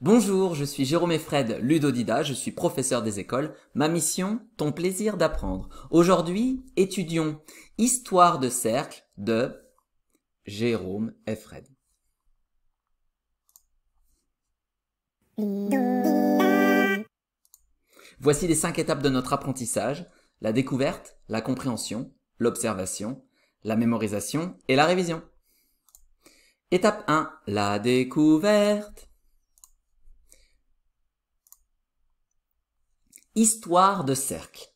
Bonjour, je suis Jérôme Effred, ludodida, je suis professeur des écoles. Ma mission, ton plaisir d'apprendre. Aujourd'hui, étudions Histoire de cercle de Jérôme Effred. Voici les 5 étapes de notre apprentissage: la découverte, la compréhension, l'observation, la mémorisation et la révision. Étape 1, la découverte. Histoire de cercle.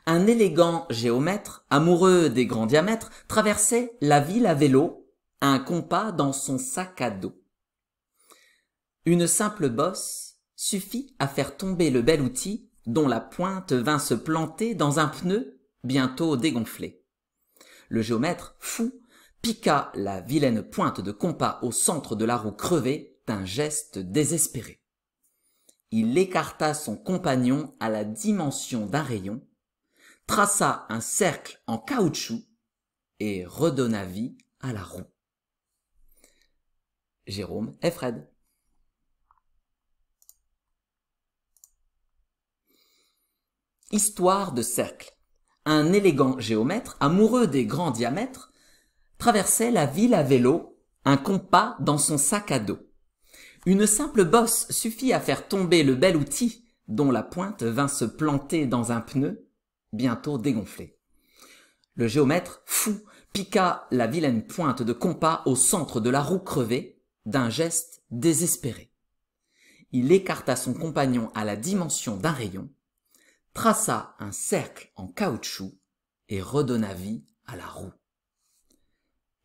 Un élégant géomètre, amoureux des grands diamètres, traversait la ville à vélo, un compas dans son sac à dos. Une simple bosse suffit à faire tomber le bel outil dont la pointe vint se planter dans un pneu bientôt dégonflé. Le géomètre, fou, piqua la vilaine pointe de compas au centre de la roue crevée d'un geste désespéré. Il écarta son compagnon à la dimension d'un rayon, traça un cercle en caoutchouc et redonna vie à la roue. Jérôme Effred. Histoire de cercle. Un élégant géomètre, amoureux des grands diamètres, traversait la ville à vélo, un compas dans son sac à dos. Une simple bosse suffit à faire tomber le bel outil dont la pointe vint se planter dans un pneu bientôt dégonflé. Le géomètre, fou, piqua la vilaine pointe de compas au centre de la roue crevée d'un geste désespéré. Il écarta son compagnon à la dimension d'un rayon, traça un cercle en caoutchouc et redonna vie à la roue.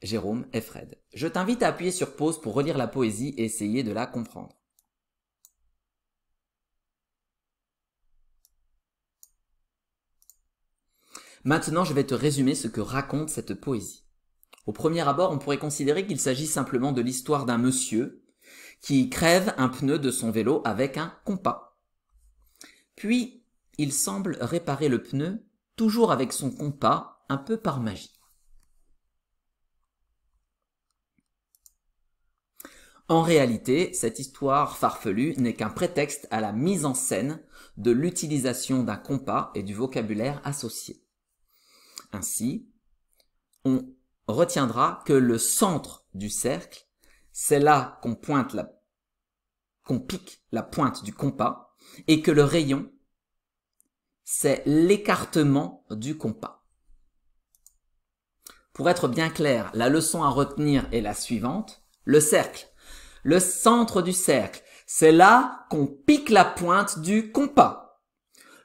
Jérôme Effred. Je t'invite à appuyer sur pause pour relire la poésie et essayer de la comprendre. Maintenant, je vais te résumer ce que raconte cette poésie. Au premier abord, on pourrait considérer qu'il s'agit simplement de l'histoire d'un monsieur qui crève un pneu de son vélo avec un compas. Puis, il semble réparer le pneu, toujours avec son compas, un peu par magie. En réalité, cette histoire farfelue n'est qu'un prétexte à la mise en scène de l'utilisation d'un compas et du vocabulaire associé. Ainsi, on retiendra que le centre du cercle, c'est là qu'on pique la pointe du compas, et que le rayon, c'est l'écartement du compas. Pour être bien clair, la leçon à retenir est la suivante. Le cercle, le centre du cercle, c'est là qu'on pique la pointe du compas.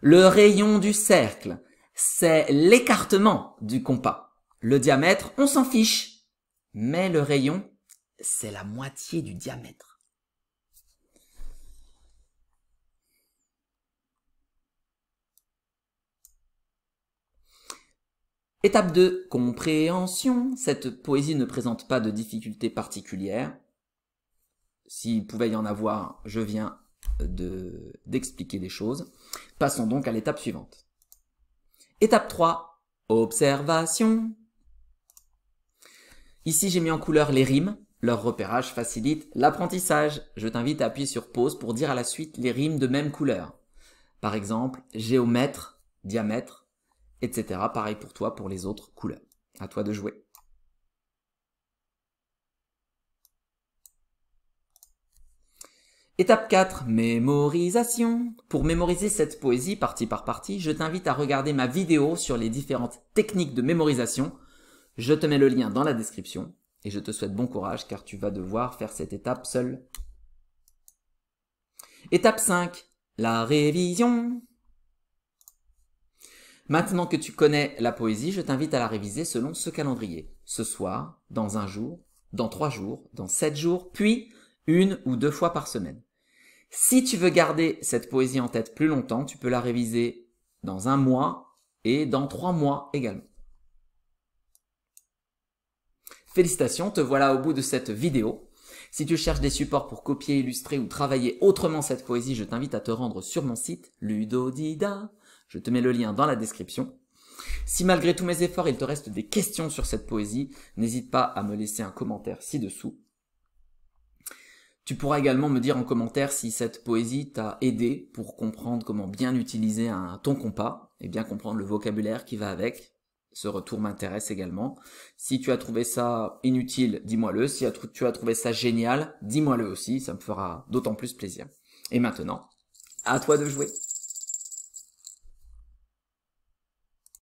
Le rayon du cercle, c'est l'écartement du compas. Le diamètre, on s'en fiche. Mais le rayon, c'est la moitié du diamètre. Étape 2, compréhension. Cette poésie ne présente pas de difficultés particulières. S'il pouvait y en avoir, je viens d'expliquer les choses. Passons donc à l'étape suivante. Étape 3, observation. Ici, j'ai mis en couleur les rimes. Leur repérage facilite l'apprentissage. Je t'invite à appuyer sur pause pour dire à la suite les rimes de même couleur. Par exemple, géomètre, diamètre, etc. Pareil pour toi pour les autres couleurs. À toi de jouer. Étape 4, mémorisation. Pour mémoriser cette poésie partie par partie, je t'invite à regarder ma vidéo sur les différentes techniques de mémorisation. Je te mets le lien dans la description et je te souhaite bon courage car tu vas devoir faire cette étape seule. Étape 5, la révision. Maintenant que tu connais la poésie, je t'invite à la réviser selon ce calendrier. Ce soir, dans 1 jour, dans 3 jours, dans 7 jours, puis 1 ou 2 fois par semaine. Si tu veux garder cette poésie en tête plus longtemps, tu peux la réviser dans 1 mois et dans 3 mois également. Félicitations, te voilà au bout de cette vidéo. Si tu cherches des supports pour copier, illustrer ou travailler autrement cette poésie, je t'invite à te rendre sur mon site ludodida. Je te mets le lien dans la description. Si malgré tous mes efforts, il te reste des questions sur cette poésie, n'hésite pas à me laisser un commentaire ci-dessous. Tu pourras également me dire en commentaire si cette poésie t'a aidé pour comprendre comment bien utiliser ton compas et bien comprendre le vocabulaire qui va avec. Ce retour m'intéresse également. Si tu as trouvé ça inutile, dis-moi-le. Si tu as trouvé ça génial, dis-moi-le aussi. Ça me fera d'autant plus plaisir. Et maintenant, à toi de jouer.